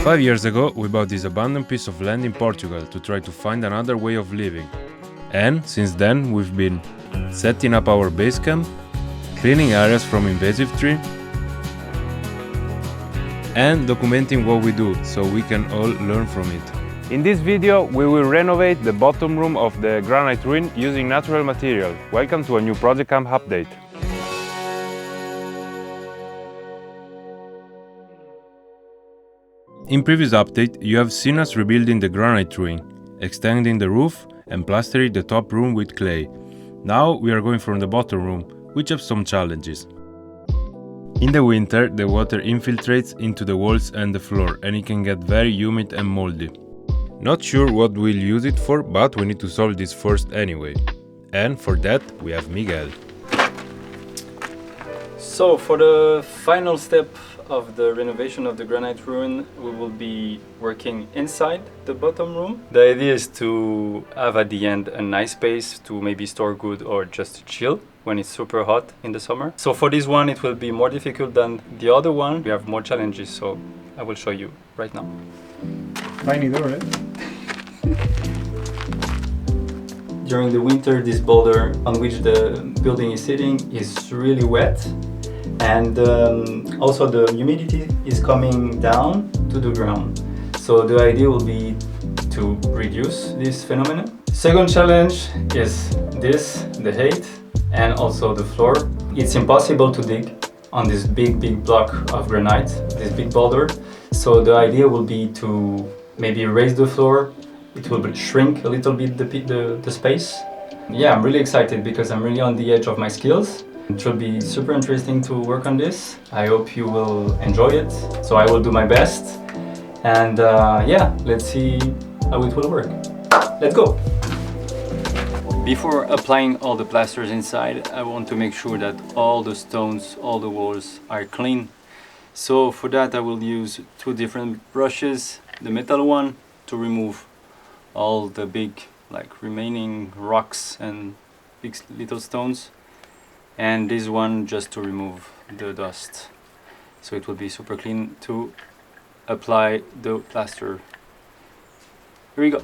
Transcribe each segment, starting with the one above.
5 years ago, we bought this abandoned piece of land in Portugal to try to find another way of living. And since then, we've been setting up our base camp, cleaning areas from invasive tree, and documenting what we do so we can all learn from it. In this video, we will renovate the bottom room of the granite ruin using natural material. Welcome to a new Project Kamp update. In previous update, you have seen us rebuilding the granite ruin, extending the roof and plastering the top room with clay. Now we are going from the bottom room, which have some challenges. In the winter, the water infiltrates into the walls and the floor, and it can get very humid and moldy. Not sure what we'll use it for, but we need to solve this first anyway. And for that, we have Miguel. So for the final step of the renovation of the granite ruin, we will be working inside the bottom room. The idea is to have at the end a nice space to maybe store good or just to chill when it's super hot in the summer. So for this one it will be more difficult than the other one. We have more challenges, so I will show you right now. Tiny door, right? During the winter, this boulder on which the building is sitting is really wet. And also the humidity is coming down to the ground. So the idea will be to reduce this phenomenon. Second challenge is this, the height, and also the floor. It's impossible to dig on this big block of granite, this big boulder. So the idea will be to maybe raise the floor. It will shrink a little bit the space. Yeah, I'm really excited because I'm really on the edge of my skills. It will be super interesting to work on this. I hope you will enjoy it. So I will do my best. And yeah, let's see how it will work. Let's go! Before applying all the plasters inside, I want to make sure that all the stones, all the walls are clean. So for that I will use two different brushes. The metal one to remove all the big remaining rocks and big little stones. And this one just to remove the dust, so it will be super clean to apply the plaster. Here we go.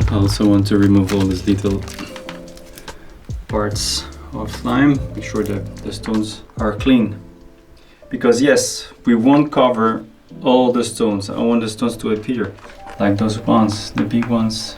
I also want to remove all these little parts of lime, make sure that the stones are clean. Because yes, we won't cover all the stones. I want the stones to appear like those ones, the big ones.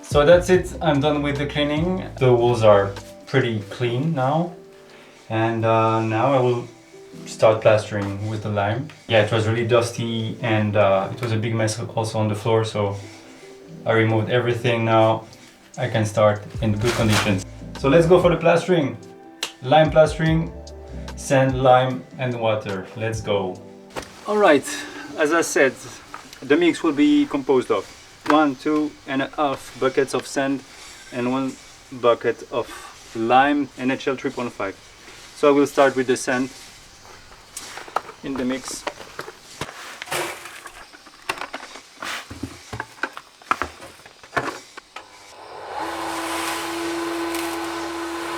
So that's it, I'm done with the cleaning. The walls are pretty clean now. And now I will start plastering with the lime. Yeah, it was really dusty and it was a big mess also on the floor, so I removed everything. Now I can start in good conditions. So let's go for the plastering. Lime plastering, sand, lime and water. Let's go. Alright, as I said, the mix will be composed of 1.5 buckets of sand and 1 bucket of lime NHL 3.5. So I will start with the sand in the mix.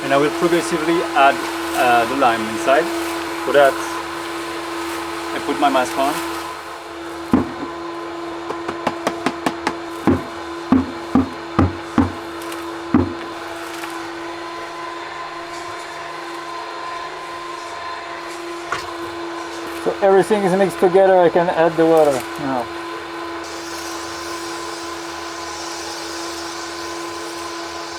And I will progressively add the lime inside. For that I put my mask on. So everything is mixed together, I can add the water now.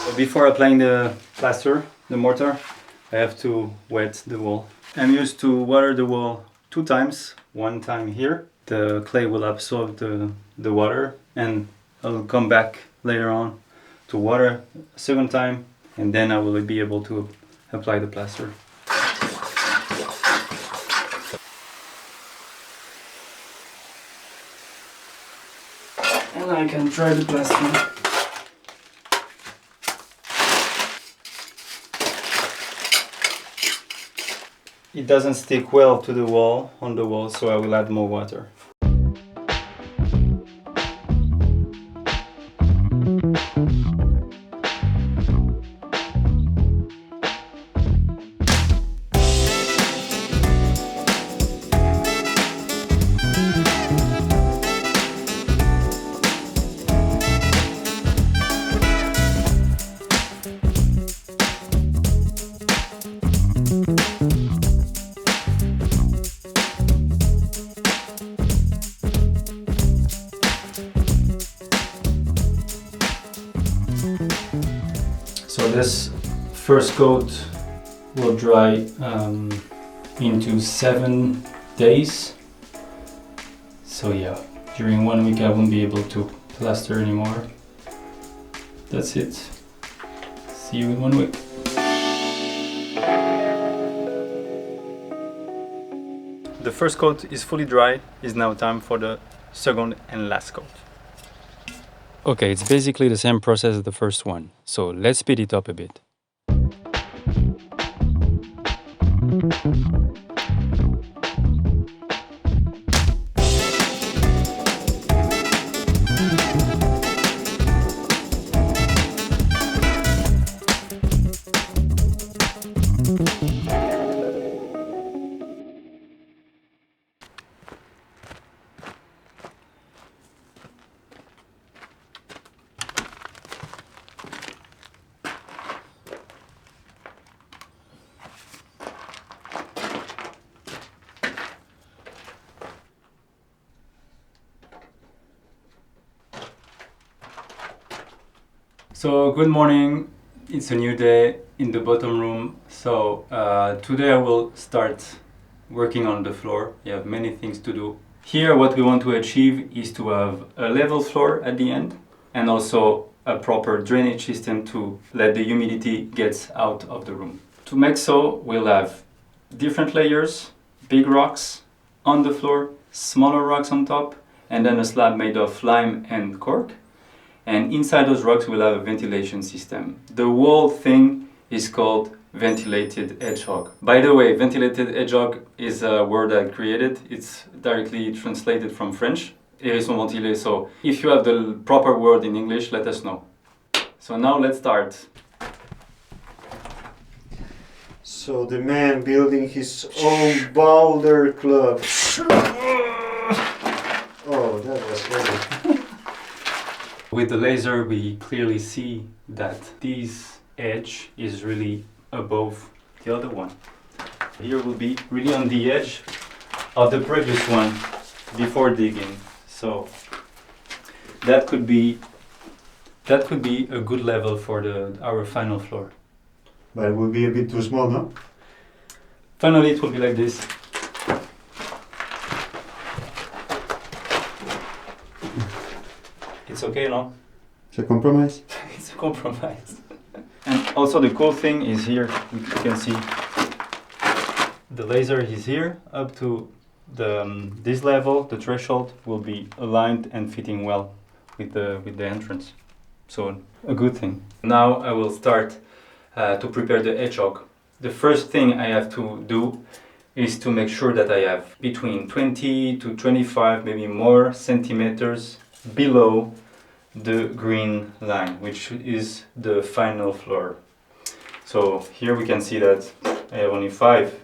So before applying the plaster, the mortar, I have to wet the wall. I'm used to water the wall 2 times, 1 time here. The clay will absorb the water and I'll come back later on to water a 2nd time and then I will be able to apply the plaster. and I can try the plastering. It doesn't stick well to the wall, on the wall, so I will add more water. So this first coat will dry into 7 days. So yeah, during 1 week I won't be able to plaster anymore. That's it. See you in 1 week. The first coat is fully dry. It's now time for the second and last coat. Okay, it's basically the same process as the first one, so let's speed it up a bit. So good morning, it's a new day in the bottom room. So today I will start working on the floor. You have many things to do. Here what we want to achieve is to have a level floor at the end and also a proper drainage system to let the humidity get out of the room. To make so, we'll have different layers, big rocks on the floor, smaller rocks on top, and then a slab made of lime and cork. And inside those rocks we'll have a ventilation system. The whole thing is called ventilated hedgehog. By the way, ventilated hedgehog is a word I created. It's directly translated from French. Hérisson ventilé. So if you have the proper word in English, let us know. So now let's start. So the man building his own boulder club. Oh, that was heavy. With the laser we clearly see that this edge is really above the other one. Here will be really on the edge of the previous one before digging. So that could be a good level for our final floor. But it will be a bit too small, no? Finally it will be like this. It's okay, no? It's a compromise? It's a compromise. And also the cool thing is here, you can see the laser is here up to this level. The threshold will be aligned and fitting well with the entrance. So a good thing. Now I will start to prepare the hedgehog. The first thing I have to do is to make sure that I have between 20 to 25, maybe more centimeters below the green line, which is the final floor. So here we can see that I have only 5.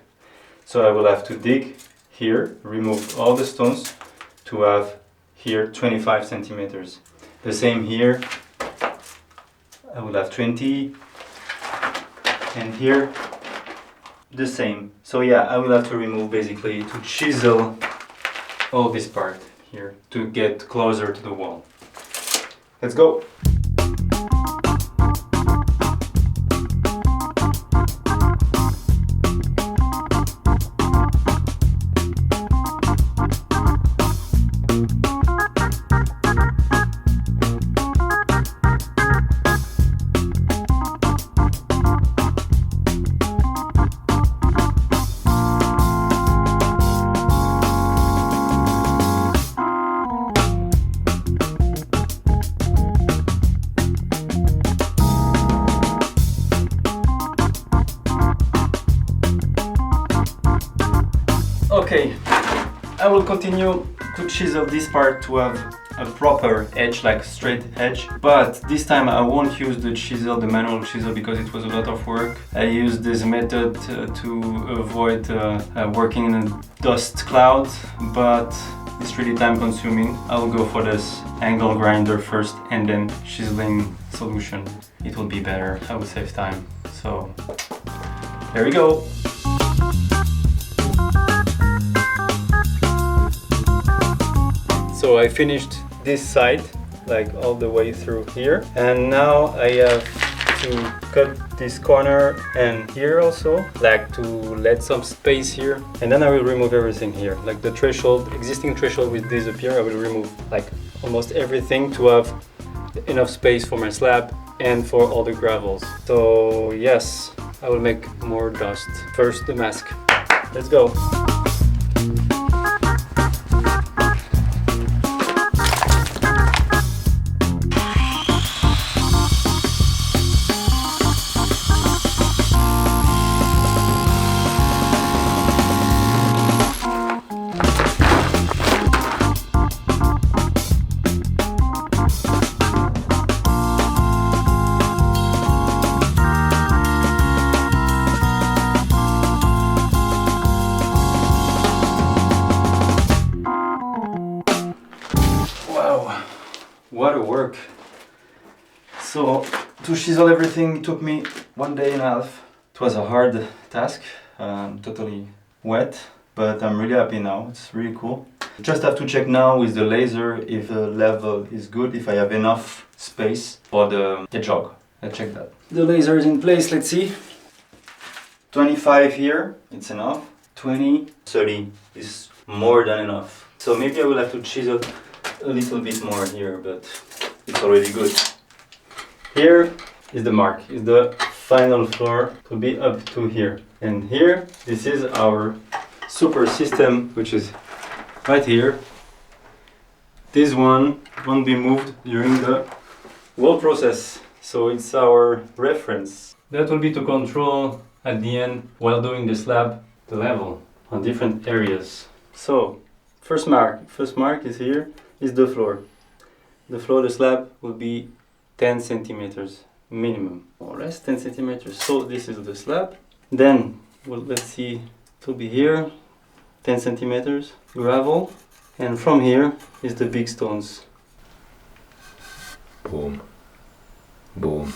So I will have to dig here, remove all the stones to have here 25 centimeters. The same here, I will have 20, and here the same. So yeah, I will have to remove basically to chisel all this part here to get closer to the wall. Let's go! Okay, I will continue to chisel this part to have a proper edge, like straight edge, but this time I won't use the chisel, the manual chisel, because it was a lot of work. I used this method to avoid working in a dust cloud, but it's really time consuming. I will go for this angle grinder first and then chiseling solution. It will be better, I will save time. So there we go. So I finished this side, like all the way through here, and now I have to cut this corner and here also, like to let some space here, and then I will remove everything here, like the threshold, existing threshold will disappear. I will remove like almost everything to have enough space for my slab and for all the gravels. So yes, I will make more dust. First the mask. Let's go. What a work! So to chisel everything took me 1.5 days. It was a hard task, totally wet, but I'm really happy now. It's really cool. Just have to check now with the laser if the level is good, if I have enough space for the hedgehog. Let's check that. The laser is in place, let's see. 25 here, it's enough. 20, 30 is more than enough. So maybe I will have to chisel a little bit more here, but it's already good. Here is the mark, is the final floor, to be up to here. And here, this is our super system, which is right here. This one won't be moved during the whole process, so it's our reference. That will be to control at the end, while doing the slab, the level on different areas. So, first mark is here. Is the floor. The floor, the slab will be 10 centimeters minimum, or less 10 centimeters. So this is the slab. Then, well, let's see, it will be here, 10 centimeters gravel, and from here is the big stones. Boom. Boom.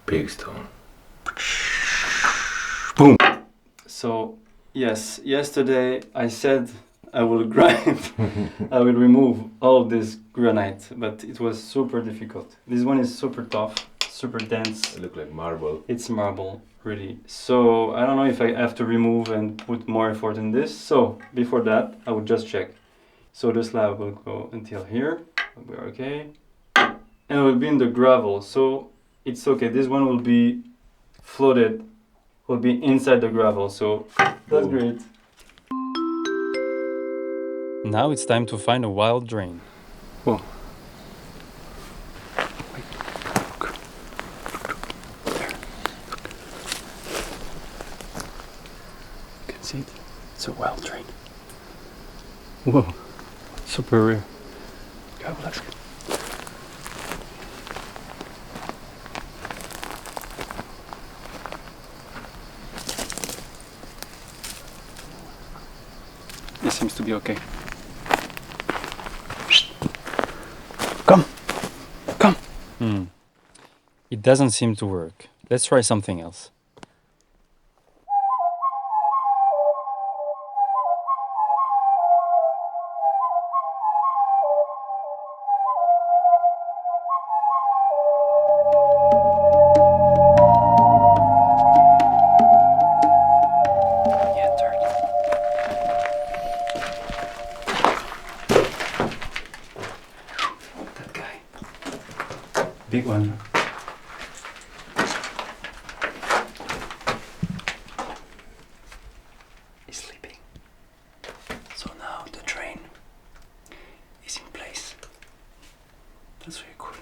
Big stone. Boom. So yes, yesterday I said I will grind, I will remove all this granite, but it was super difficult. This one is super tough, super dense. It looks like marble. It's marble, really. So I don't know if I have to remove and put more effort in this. So before that, I would just check. So the slab will go until here, we're okay. And it will be in the gravel, so it's okay. This one will be floated, will be inside the gravel, so that's great. Now it's time to find a wild drain. Whoa. Wait, look. There. You can see it. It's a wild drain. Whoa. Super rare. Go, let's go. This seems to be okay. Come! Come! It doesn't seem to work. Let's try something else. Big one. He's sleeping. So now the drain is in place. That's really cool.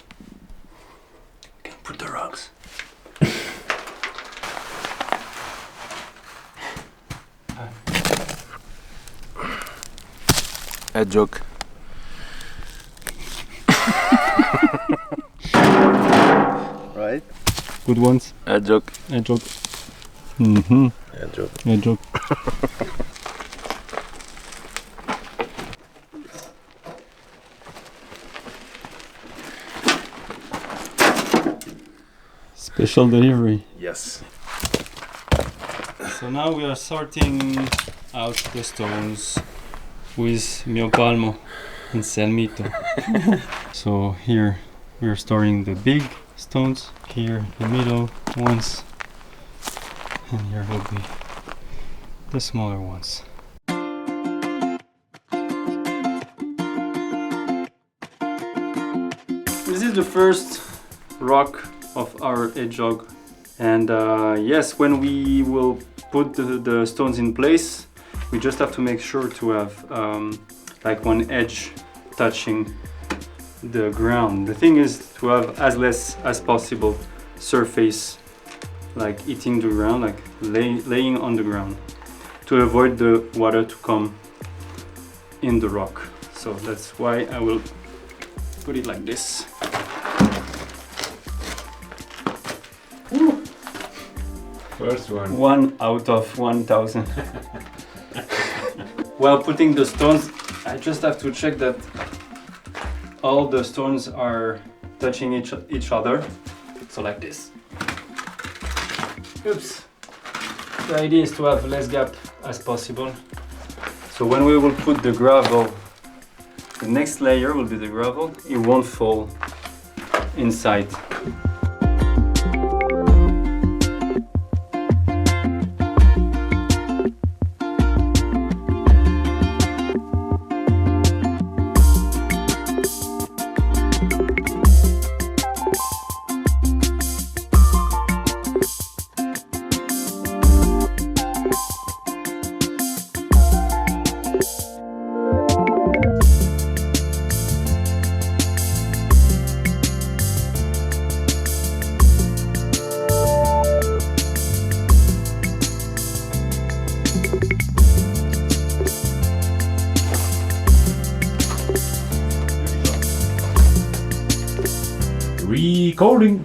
We can put the rocks. Hedgehog. Right? Good ones. Hedgehog. Hedgehog. Mm-hmm. Hedgehog. Hedgehog. Special delivery. Yes. So now we are sorting out the stones with mio palmo and Selmito. So here we are storing the big stones, here the middle ones, and here will be the smaller ones. This is the first rock of our hedgehog, and yes, when we will put the stones in place, we just have to make sure to have like one edge touching the ground. The thing is to have as less as possible surface like hitting the ground, like laying on the ground, to avoid the water to come in the rock. So that's why I will put it like this. First one. 1 out of 1,000. While putting the stones, I just have to check that all the stones are touching each other. So like this. Oops. The idea is to have less gap as possible. So when we will put the gravel, the next layer will be the gravel, it won't fall inside.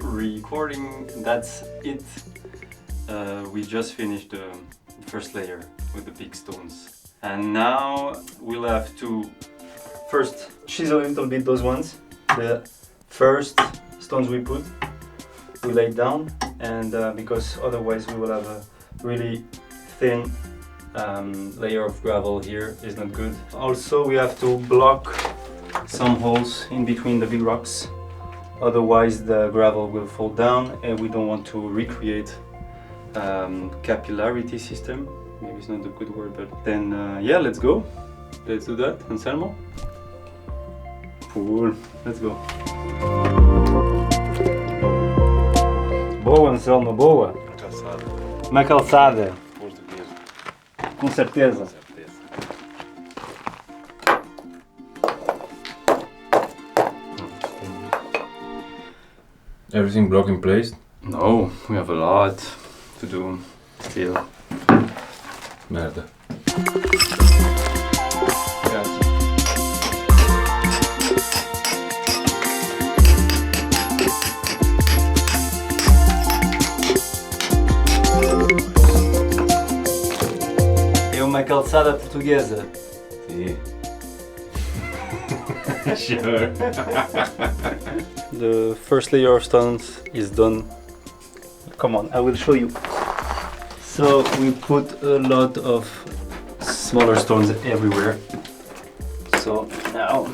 Recording, that's it. We just finished the first layer with the big stones. And now we'll have to first chisel a little bit those ones. The first stones we put, we lay down, and because otherwise we will have a really thin layer of gravel here, is not good. Also we have to block some holes in between the big rocks. Otherwise the gravel will fall down, and we don't want to recreate capillarity system. Maybe it's not a good word, but then yeah, let's go. Let's do that. Anselmo? Cool. Let's go. Boa, Anselmo, boa. Calçada. Uma calçada. Português. Com certeza. Everything block in place? No, we have a lot to do still. Merda. É uma calçada portuguesa. Sim. Sure. The first layer of stones is done. Come on, I will show you. So we put a lot of smaller stones everywhere. So now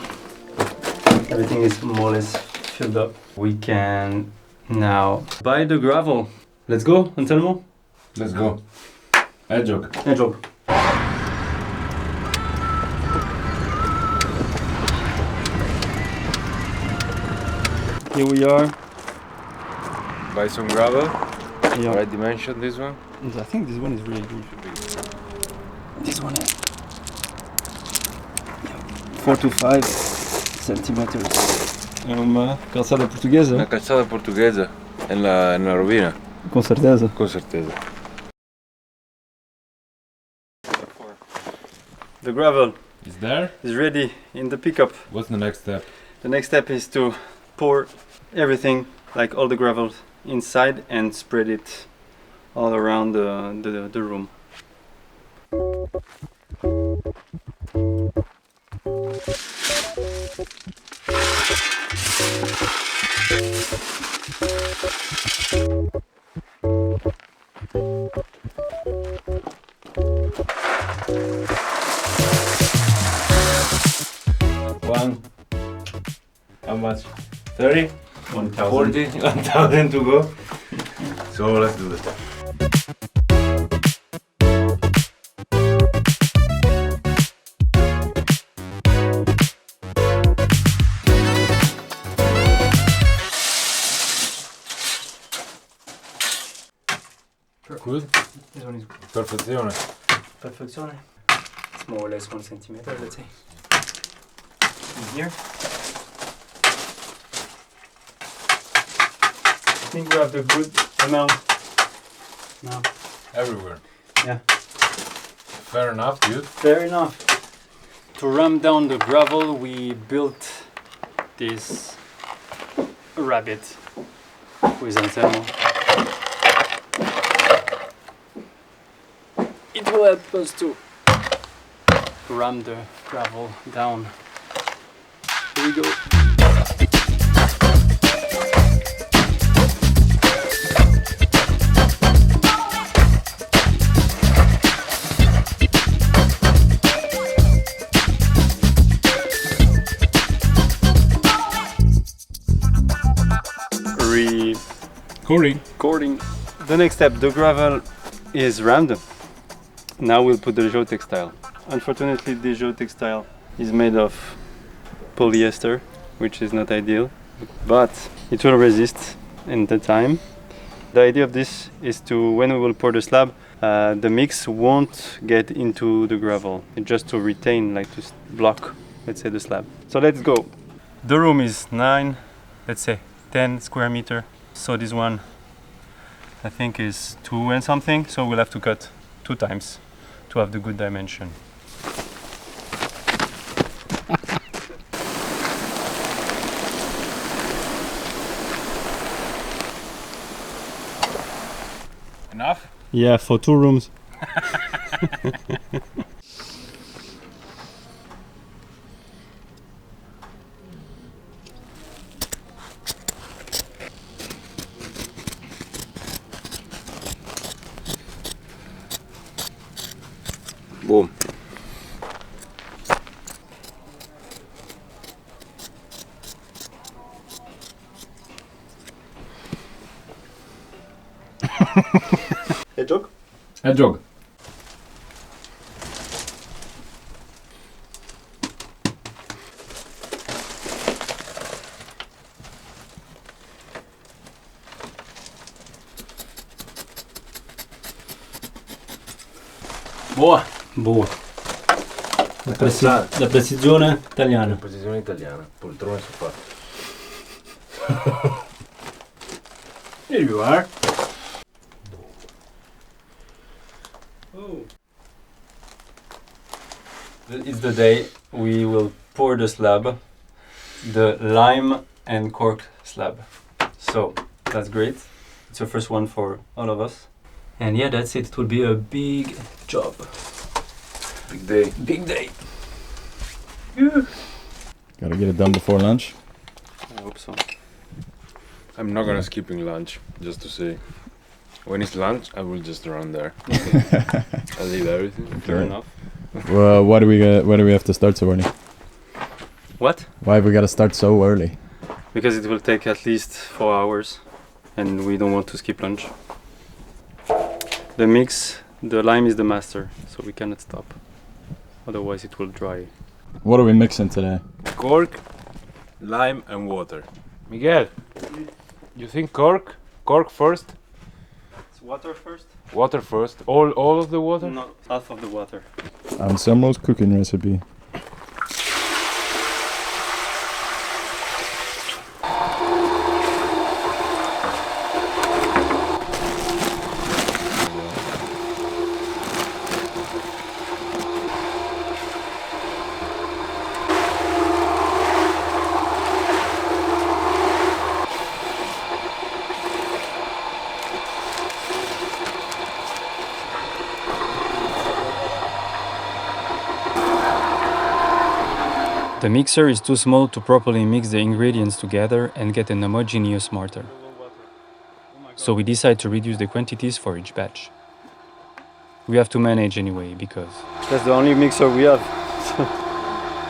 everything is more or less filled up. We can now buy the gravel. Let's go, Anselmo. Let's go. Hedgehog. Hedgehog. Here we are. Buy some gravel. Yeah. Right dimension, this one. I think this one is really good. This one is 4 to 5 centimeters. É uma calçada portuguesa? Una calçada portuguesa na rovina. Com certeza. Com certeza. The gravel. It's there? is ready in the pickup. What's the next step? The next step is to pour everything, like all the gravel, inside and spread it all around the room. One. How much? 30? 1,000. 40? 1,000 to go. So let's do this. Good? This one is Perfezione. perfezione. It's more or less 1 centimeter, let's say. In here. I think we have the good amount now. Everywhere. Yeah. Fair enough, dude. Fair enough. To ram down the gravel, we built this rabbit with Anselmo. It will help us to ram the gravel down. Here we go. Recording. The next step, the gravel is rammed. Now we'll put the geotextile. Unfortunately, the geotextile is made of polyester, which is not ideal, but it will resist in the time. The idea of this is to, when we will pour the slab, the mix won't get into the gravel. It's just to retain, like to block, let's say, the slab. So let's go. The room is 10 square meter. So this one, I think, is 2 and something. So we'll have to cut 2 times to have the good dimension. Enough? Yeah, for 2 rooms. Boom. Hedgehog? Hedgehog. Boa! Boa. La precisione italiana. Posizione italiana. Poltrone sofà. Here you are. Oh. It's the day we will pour the slab, the lime and cork slab. So that's great. It's the first one for all of us. And yeah, that's it. It will be a big job. Big day. Big day. Gotta get it done before lunch. I hope so. I'm not gonna skipping lunch, just to say. When it's lunch, I will just run there. I'll leave everything. Fair enough. Well, why do we have to start so early? What? Why have we gotta start so early? Because it will take at least 4 hours and we don't want to skip lunch. The mix, the lime is the master, so we cannot stop. Otherwise it will dry. What are we mixing today? Cork, lime and water. Miguel, you think cork? Cork first? It's water first? Water first? All of the water? No, half of the water. Anselmo's cooking recipe. The mixer is too small to properly mix the ingredients together and get an homogeneous mortar. So we decide to reduce the quantities for each batch. We have to manage anyway, because that's the only mixer we have. So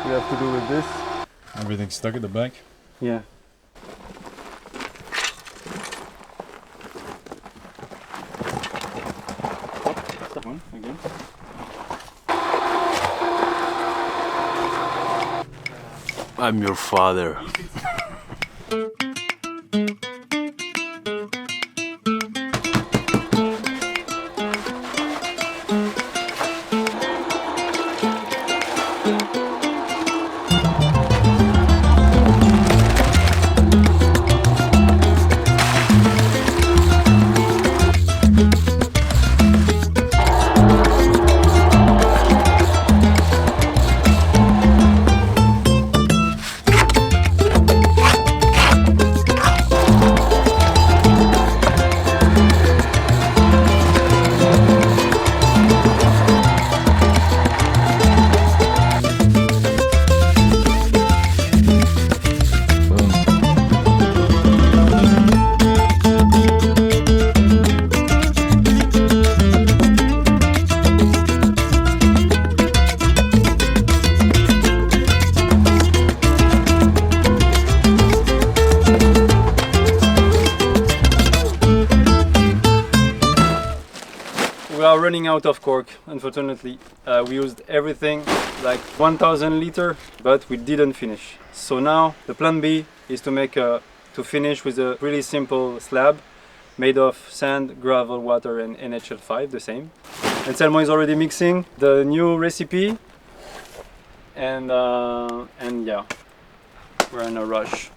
we have to do with this. Everything's stuck at the back. Yeah. One again. I'm your father. We are running out of cork, unfortunately. We used everything, like 1000 liter, but we didn't finish. So now the plan B is to finish with a really simple slab made of sand, gravel, water and NHL5, the same. Anselmo is already mixing the new recipe, and yeah, we're in a rush.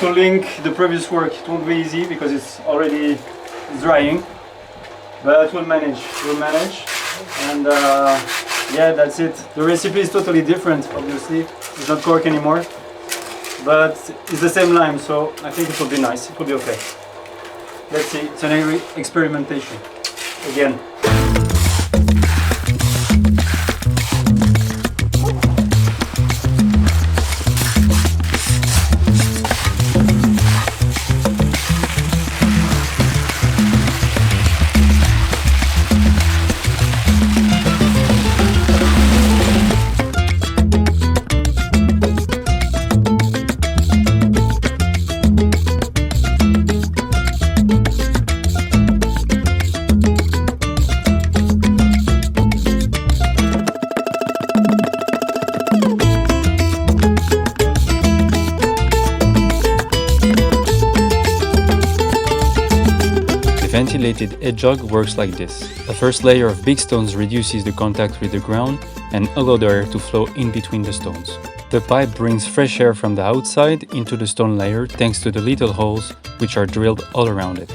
To link the previous work, it won't be easy because it's already drying. But we'll manage, and yeah, that's it. The recipe is totally different, obviously. It's not cork anymore, but it's the same lime, so I think it will be nice, it will be okay. Let's see, it's an experimentation, again. Ventilated hedgehog works like this. The first layer of big stones reduces the contact with the ground and allows the air to flow in between the stones. The pipe brings fresh air from the outside into the stone layer thanks to the little holes which are drilled all around it.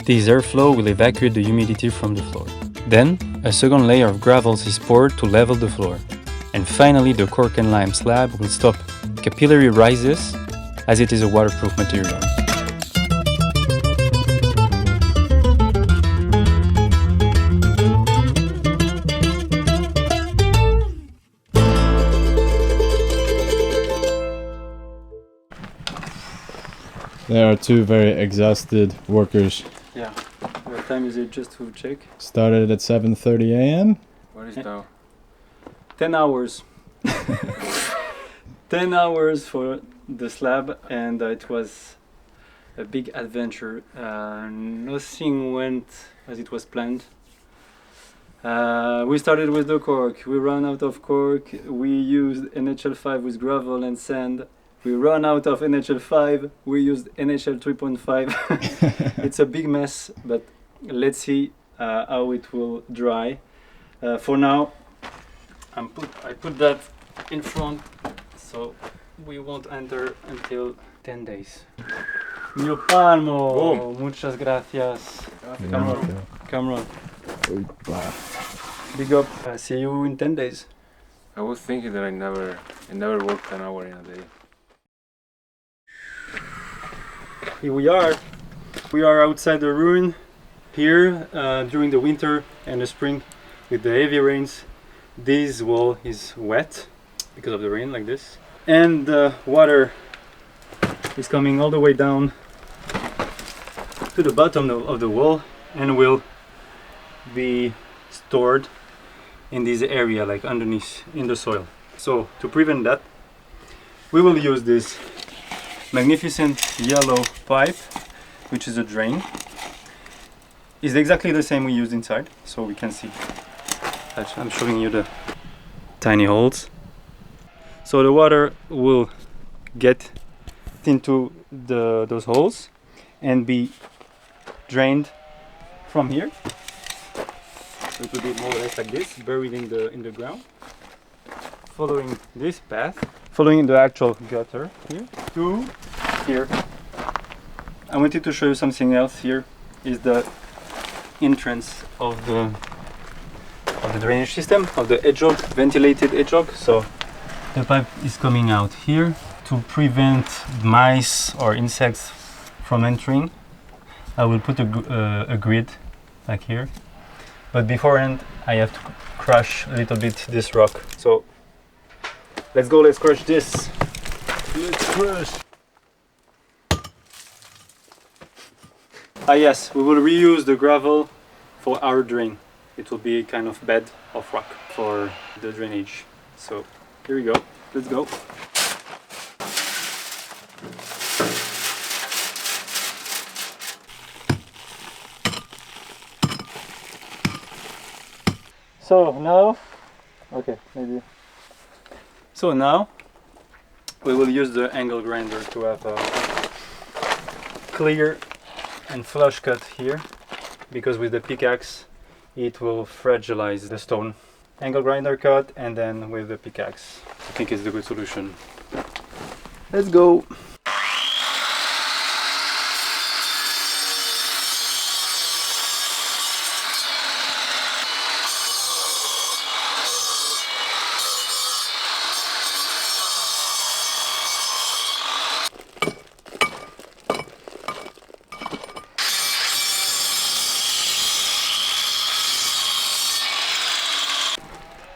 This airflow will evacuate the humidity from the floor. Then, a second layer of gravels is poured to level the floor. And finally, the cork and lime slab will stop capillary rises as it is a waterproof material. There are two very exhausted workers. Yeah. What time is it, just to check? Started at 7:30 a.m. What is now? 10 hours. 10 hours for the slab, and it was a big adventure. Nothing went as it was planned. We started with the cork, we ran out of cork, we used NHL5 with gravel and sand. We ran out of NHL5, we used NHL 3.5. It's a big mess, but let's see how it will dry. For now, I put that in front, so we won't enter until 10 days. Mio palmo! Boom. Muchas gracias. Yeah. Cameron. Wow. Big up. See you in 10 days. I was thinking that I never worked an hour in a day. Here we are. We are outside the ruin here during the winter and the spring with the heavy rains. This wall is wet because of the rain, like this. and the water is coming all the way down to the bottom of the wall and will be stored in this area, like underneath in the soil. So to prevent that, we will use this magnificent yellow pipe, which is a drain. It's exactly the same we used inside, so we can see. I'm showing you the tiny holes. So the water will get into those holes and be drained from here. So it will be more or less like this, buried in the ground, following this path, following the actual gutter here to here. I wanted to show you something else. Here is the entrance of the drainage system, of the hedgehog, ventilated hedgehog. So the pipe is coming out here to prevent mice or insects from entering. I will put a grid like here, but beforehand I have to crush a little bit this rock. So let's go, let's crush this. Let's crush. Ah yes, we will reuse the gravel for our drain. It will be kind of bed of rock for the drainage. So here we go, let's go. So now, okay, maybe. So now we will use the angle grinder to have a clear and flush cut here, because with the pickaxe it will fragilize the stone. Angle grinder cut and then with the pickaxe. I think it's the good solution. Let's go.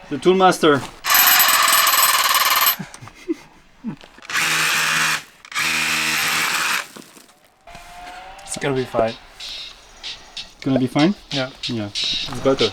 The tool master. It's gonna be fine. Gonna be fine? Yeah. Yeah, it's better.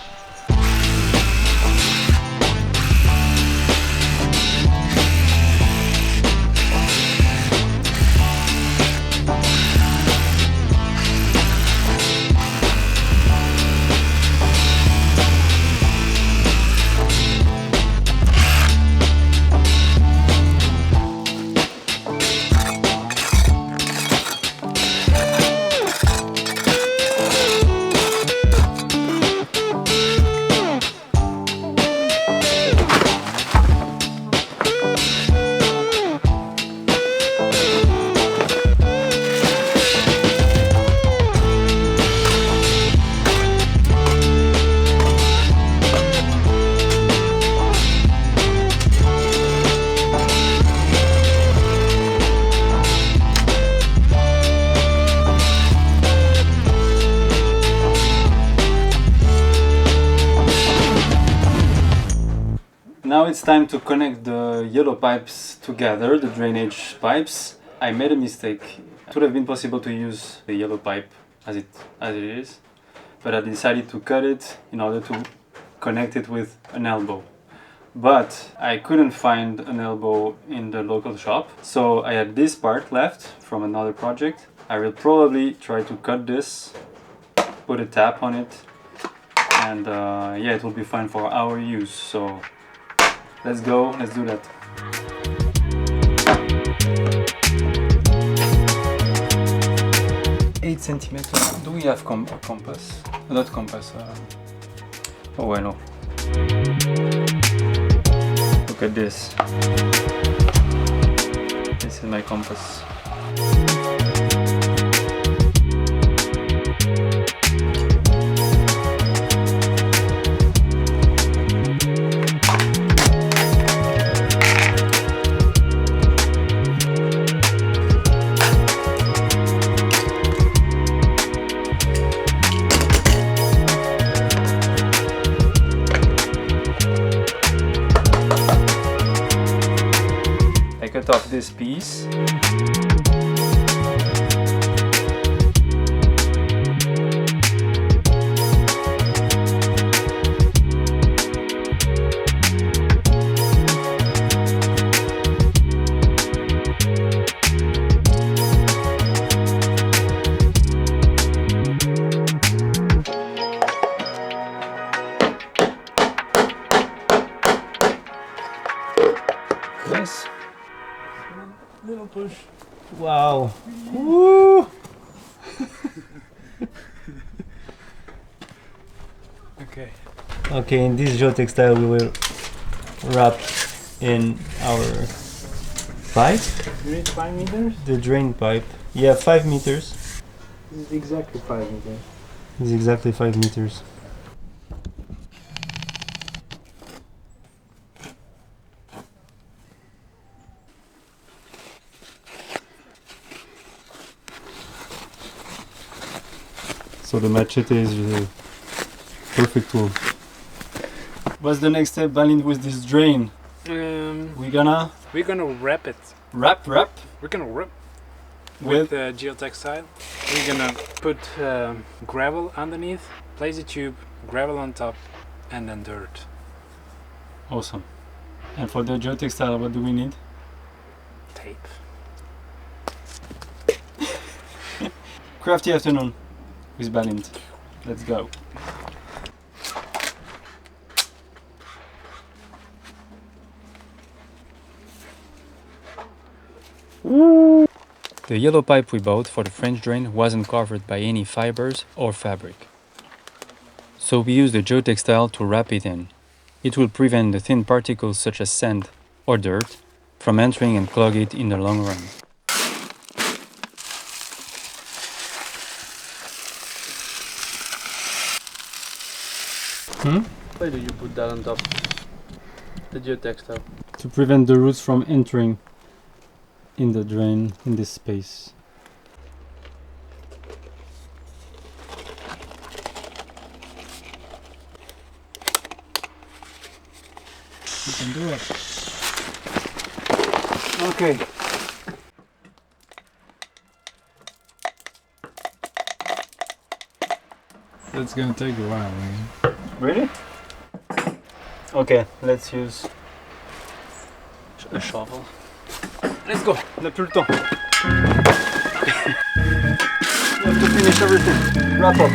Now it's time to connect the yellow pipes together, the drainage pipes. I made a mistake. It would have been possible to use the yellow pipe as it is, but I decided to cut it in order to connect it with an elbow. But I couldn't find an elbow in the local shop, so I had this part left from another project. I will probably try to cut this, put a tap on it, and yeah, it will be fine for our use. So let's go, let's do that. Eight centimeters. Do we have compass? Not compass. Oh, I know. Look at this. This is my compass. cut off this piece. Nice. Little push. Wow. Woo! Okay. Okay, in this geotextile we will wrap in our pipe, You need 5 meters? the drain pipe. Yeah, 5 meters. This is exactly 5 meters. It's exactly 5 meters. So the machete is the perfect tool. What's the next step, Balint, with this drain? We're gonna wrap it. wrap We're gonna wrap with with geotextile. We're gonna put gravel underneath, place a tube, gravel on top, and then dirt. awesome. And for the geotextile, what do we need? Tape. Crafty afternoon with Balint. Let's go. The yellow pipe we bought for the French drain wasn't covered by any fibers or fabric. So we used the geotextile to wrap it in. It will prevent the thin particles such as sand or dirt from entering and clog it in the long run. Why do you put that on top? The geotextile. To prevent the roots from entering in the drain in this space. You can do it. Okay. It's gonna take a while, man. Really? Okay, let's use a shovel. Let's go. On n'a plus le temps. We have to finish everything. Wrap up.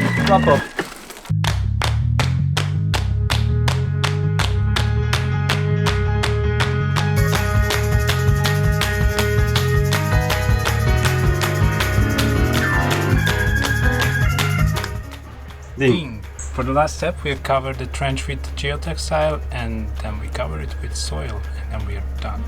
Ding. For the last step, we have covered the trench with geotextile, and then we cover it with soil, and then we are done.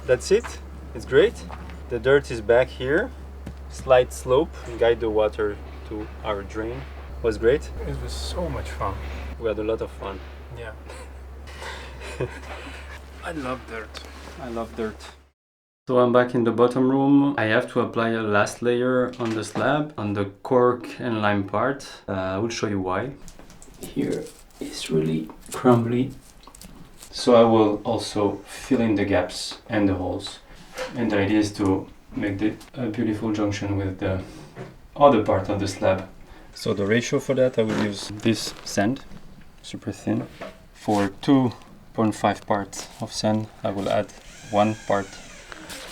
That's it. It's great. The dirt is back here. Slight slope. Guide the water to our drain. Was great. It was so much fun. We had a lot of fun. Yeah. I love dirt. I love dirt. So I'm back in the bottom room. I have to apply a last layer on the slab, on the cork and lime part. I will show you why. Here is really crumbly. So I will also fill in the gaps and the holes. And the idea is to make a beautiful junction with the other part of the slab. So the ratio for that, I will use this sand, super thin. For 2.5 parts of sand, I will add 1 part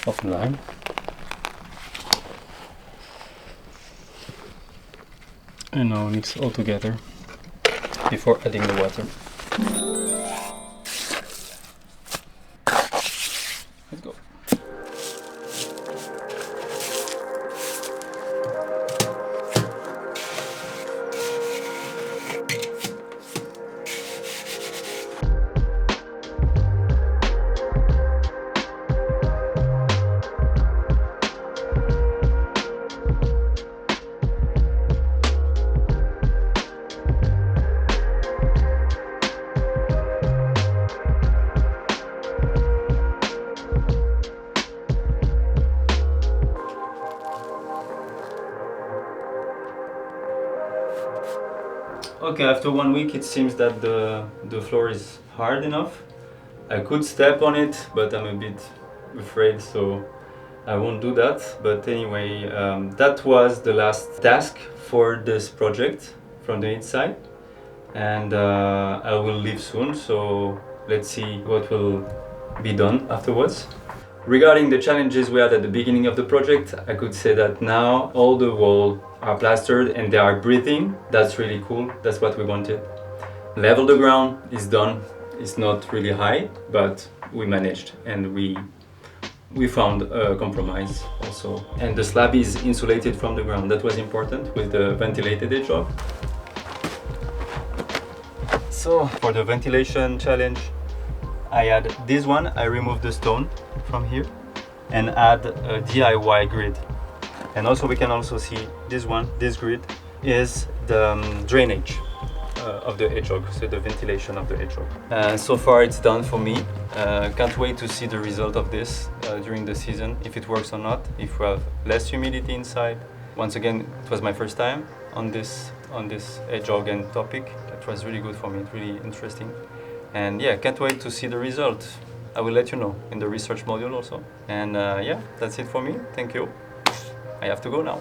of lime. and now mix all together before adding the water. Let's go. Okay, after 1 week it seems that the floor is hard enough. I could step on it, but I'm a bit afraid, so I won't do that. But anyway, that was the last task for this project from the inside. And I will leave soon, so let's see what will be done afterwards. Regarding the challenges we had at the beginning of the project, I could say that now all the walls are plastered and they are breathing. That's really cool, that's what we wanted. Level the ground is done. It's not really high, but we managed and we found a compromise also. And the slab is insulated from the ground. That was important with the ventilated hedgehog. So for the ventilation challenge, I had this one. I removed the stone from here and add a DIY grid. And also we can also see this one, this grid is the drainage of the hedgehog, so the ventilation of the hedgehog. So far it's done for me. Can't wait to see the result of this during the season, if it works or not, if we have less humidity inside. Once again, it was my first time on this hedgehog and topic. It was really good for me, really interesting. And yeah, can't wait to see the result. I will let you know in the research module also. And yeah, that's it for me. Thank you. I have to go now.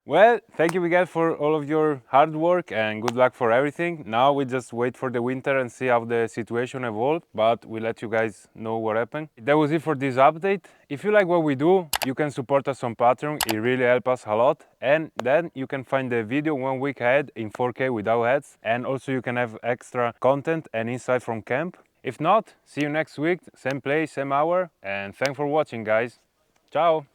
Well, thank you Miguel for all of your hard work and good luck for everything. Now we just wait for the winter and see how the situation evolves, but we'll let you guys know what happened. That was it for this update. If you like what we do, you can support us on Patreon. It really helps us a lot. And then you can find the video 1 week ahead in 4K without ads. And also you can have extra content and insight from Kamp. If not, see you next week, same place, same hour. And thanks for watching, guys. Ciao!